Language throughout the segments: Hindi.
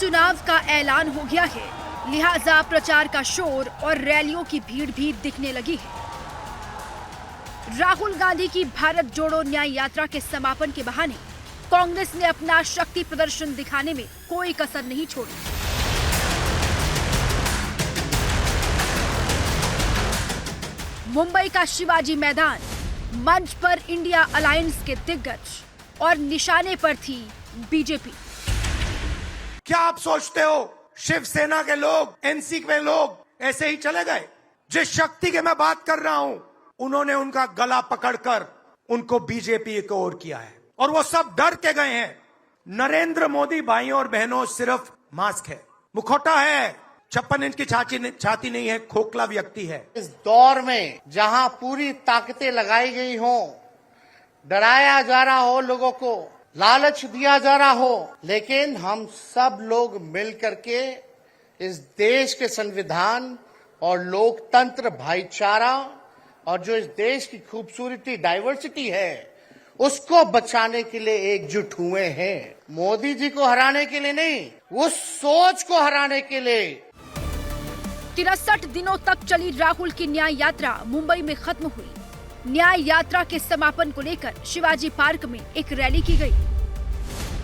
चुनाव का ऐलान हो गया है, लिहाजा प्रचार का शोर और रैलियों की भीड़ भी दिखने लगी है। राहुल गांधी की भारत जोड़ो न्याय यात्रा के समापन के बहाने कांग्रेस ने अपना शक्ति प्रदर्शन दिखाने में कोई कसर नहीं छोड़ी। मुंबई का शिवाजी मैदान, मंच पर इंडिया अलायंस के दिग्गज और निशाने पर थी बीजेपी। क्या आप सोचते हो शिवसेना के लोग, एनसी के लोग ऐसे ही चले गए? जिस शक्ति के मैं बात कर रहा हूं, उन्होंने उनका गला पकड़कर उनको बीजेपी की ओर किया है और वो सब डर के गए हैं। नरेंद्र मोदी भाइयों और बहनों सिर्फ मास्क है, मुखौटा है, 56 इंच की छाती नहीं है, खोखला व्यक्ति है। इस दौर में जहां पूरी ताकतें लगाई गई हो, डराया जा रहा हो, लोगों को लालच दिया जा रहा हो, लेकिन हम सब लोग मिलकर के इस देश के संविधान और लोकतंत्र, भाईचारा और जो इस देश की खूबसूरती, डाइवर्सिटी है, उसको बचाने के लिए एकजुट हुए हैं। मोदी जी को हराने के लिए नहीं, उस सोच को हराने के लिए। 63 दिनों तक चली राहुल की न्याय यात्रा मुंबई में खत्म हुई। न्याय यात्रा के समापन को लेकर शिवाजी पार्क में एक रैली की गई।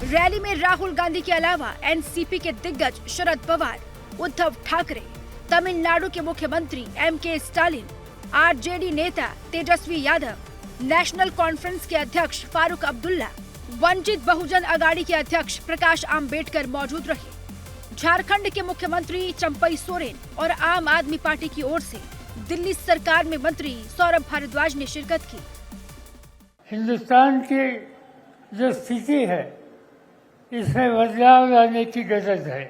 रैली में राहुल गांधी के अलावा एनसीपी के दिग्गज शरद पवार, उद्धव ठाकरे, तमिलनाडु के मुख्यमंत्री एमके स्टालिन, आरजेडी नेता तेजस्वी यादव, नेशनल कॉन्फ्रेंस के अध्यक्ष फारूक अब्दुल्ला, वंचित बहुजन अगाड़ी के अध्यक्ष प्रकाश आम्बेडकर मौजूद रहे। झारखंड के मुख्यमंत्री चंपई सोरेन और आम आदमी पार्टी की ओर से दिल्ली सरकार में मंत्री सौरभ भारद्वाज ने शिरकत की। हिंदुस्तान की जो स्थिति है, इसमें बदलाव लाने की जरूरत है।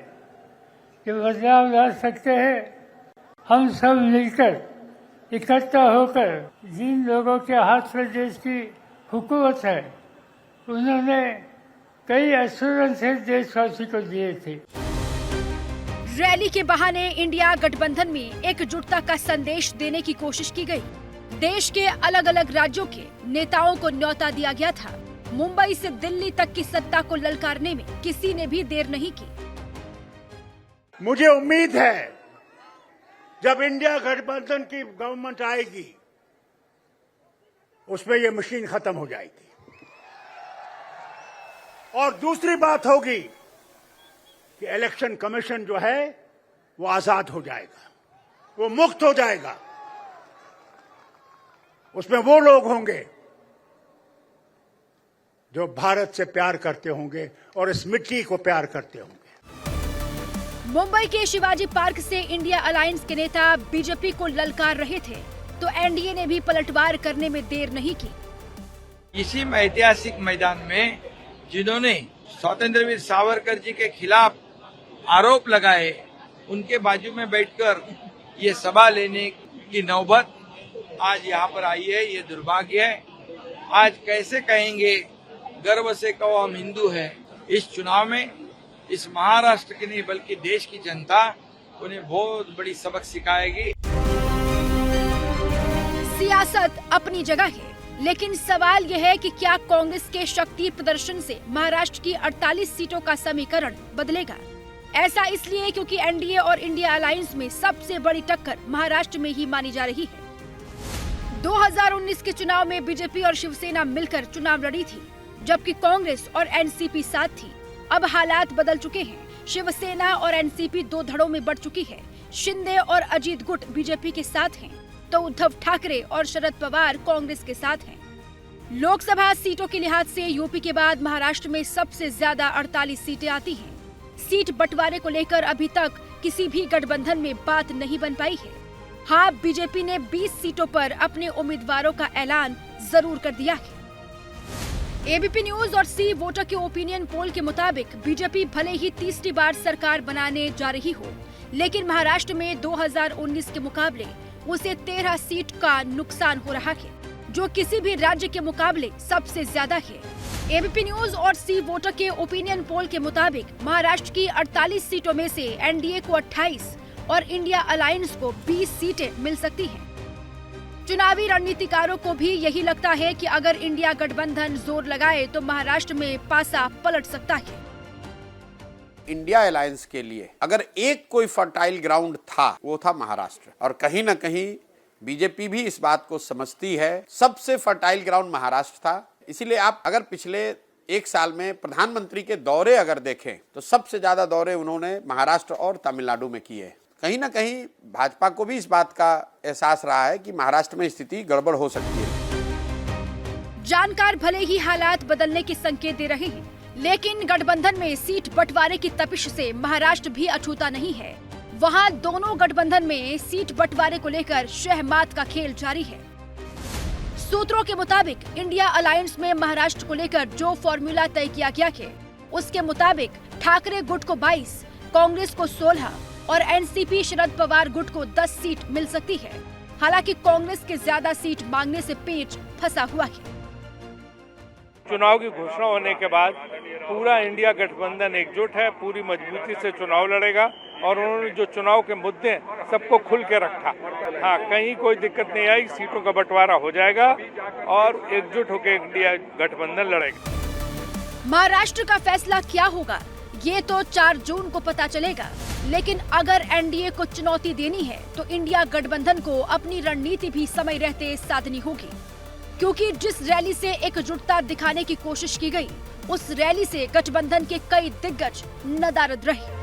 कि बदलाव ला सकते हैं हम सब मिलकर, इकट्ठा होकर। जिन लोगों के हाथ में देश की हुकूमत है, उन्होंने कई एश्योरेंसेस देशवासी को दिए थे। रैली के बहाने इंडिया गठबंधन में एकजुटता का संदेश देने की कोशिश की गई। देश के अलग अलग राज्यों के नेताओं को न्योता दिया गया था। मुंबई से दिल्ली तक की सत्ता को ललकारने में किसी ने भी देर नहीं की। मुझे उम्मीद है जब इंडिया गठबंधन की गवर्नमेंट आएगी, उसमें ये मशीन खत्म हो जाएगी। और दूसरी बात होगी कि इलेक्शन कमीशन जो है वो आजाद हो जाएगा, वो मुक्त हो जाएगा। उसमें वो लोग होंगे जो भारत से प्यार करते होंगे और इस मिट्टी को प्यार करते होंगे। मुंबई के शिवाजी पार्क से इंडिया अलायंस के नेता बीजेपी को ललकार रहे थे, तो एनडीए ने भी पलटवार करने में देर नहीं की। इसी ऐतिहासिक मैदान में जिन्होंने स्वतंत्रवीर सावरकर जी के खिलाफ आरोप लगाए, उनके बाजू में बैठकर ये सभा लेने की नौबत आज यहाँ पर आई है। ये दुर्भाग्य है। आज कैसे कहेंगे गर्व से कहो हम हिंदू हैं। इस चुनाव में इस महाराष्ट्र की नहीं बल्कि देश की जनता उन्हें बहुत बड़ी सबक सिखाएगी। सियासत अपनी जगह है, लेकिन सवाल यह है कि क्या कांग्रेस के शक्ति प्रदर्शन से महाराष्ट्र की 48 सीटों का समीकरण बदलेगा। ऐसा इसलिए क्योंकि एनडीए और इंडिया अलायंस में सबसे बड़ी टक्कर महाराष्ट्र में ही मानी जा रही है। 2019 के चुनाव में बीजेपी और शिवसेना मिलकर चुनाव लड़ी थी, जबकि कांग्रेस और एनसीपी साथ थी। अब हालात बदल चुके हैं। शिवसेना और एनसीपी दो धड़ों में बढ़ चुकी है। शिंदे और अजीत गुट बीजेपी के साथ हैं, तो उद्धव ठाकरे और शरद पवार कांग्रेस के साथ हैं। लोकसभा सीटों के लिहाज से यूपी के बाद महाराष्ट्र में सबसे ज्यादा 48 सीटें आती हैं। सीट बंटवारे को लेकर अभी तक किसी भी गठबंधन में बात नहीं बन पाई है। हाँ, बीजेपी ने 20 सीटों पर अपने उम्मीदवारों का ऐलान जरूर कर दिया है। एबीपी न्यूज और सी वोटर के ओपिनियन पोल के मुताबिक बीजेपी भले ही तीसरी बार सरकार बनाने जा रही हो, लेकिन महाराष्ट्र में 2019 के मुकाबले उसे 13 सीट का नुकसान हो रहा है, जो किसी भी राज्य के मुकाबले सबसे ज्यादा है। एबीपी न्यूज और सी वोटर के ओपिनियन पोल के मुताबिक महाराष्ट्र की 48 सीटों में से एनडीए को 28 और इंडिया अलायंस को 20 सीटें मिल सकती हैं। चुनावी रणनीतिकारों को भी यही लगता है कि अगर इंडिया गठबंधन जोर लगाए तो महाराष्ट्र में पासा पलट सकता है। इंडिया अलायंस के लिए अगर एक कोई फर्टाइल ग्राउंड था वो था महाराष्ट्र, और कहीं ना कहीं बीजेपी भी इस बात को समझती है, सबसे फर्टाइल ग्राउंड महाराष्ट्र था। इसीलिए आप अगर पिछले एक साल में प्रधानमंत्री के दौरे अगर देखें तो सबसे ज्यादा दौरे उन्होंने महाराष्ट्र और तमिलनाडु में किए। कहीं ना कहीं भाजपा को भी इस बात का एहसास रहा है कि महाराष्ट्र में स्थिति गड़बड़ हो सकती है। जानकार भले ही हालात बदलने के संकेत दे रहे हैं, लेकिन गठबंधन में सीट बंटवारे की तपिश से महाराष्ट्र भी अछूता नहीं है। वहां दोनों गठबंधन में सीट बंटवारे को लेकर शहमात का खेल जारी है। सूत्रों के मुताबिक इंडिया अलायंस में महाराष्ट्र को लेकर जो फॉर्मूला तय किया गया है, उसके मुताबिक ठाकरे गुट को 22, कांग्रेस को 16 और एनसीपी शरद पवार गुट को 10 सीट मिल सकती है। हालांकि कांग्रेस के ज्यादा सीट मांगने से पेच फंसा हुआ है। चुनाव की घोषणा होने के बाद पूरा इंडिया गठबंधन एकजुट है, पूरी मजबूती से चुनाव लड़ेगा और उन्होंने जो चुनाव के मुद्दे सबको खुल के रखा। हाँ, कहीं कोई दिक्कत नहीं आई, सीटों का बंटवारा हो जाएगा और एकजुट होकर इंडिया गठबंधन लड़ेगा। महाराष्ट्र का फैसला क्या होगा ये तो 4 जून को पता चलेगा, लेकिन अगर एनडीए को चुनौती देनी है तो इंडिया गठबंधन को अपनी रणनीति भी समय रहते साधनी होगी, क्योंकि जिस रैली से एकजुटता दिखाने की कोशिश की गई, उस रैली से गठबंधन के कई दिग्गज नदारद रहे।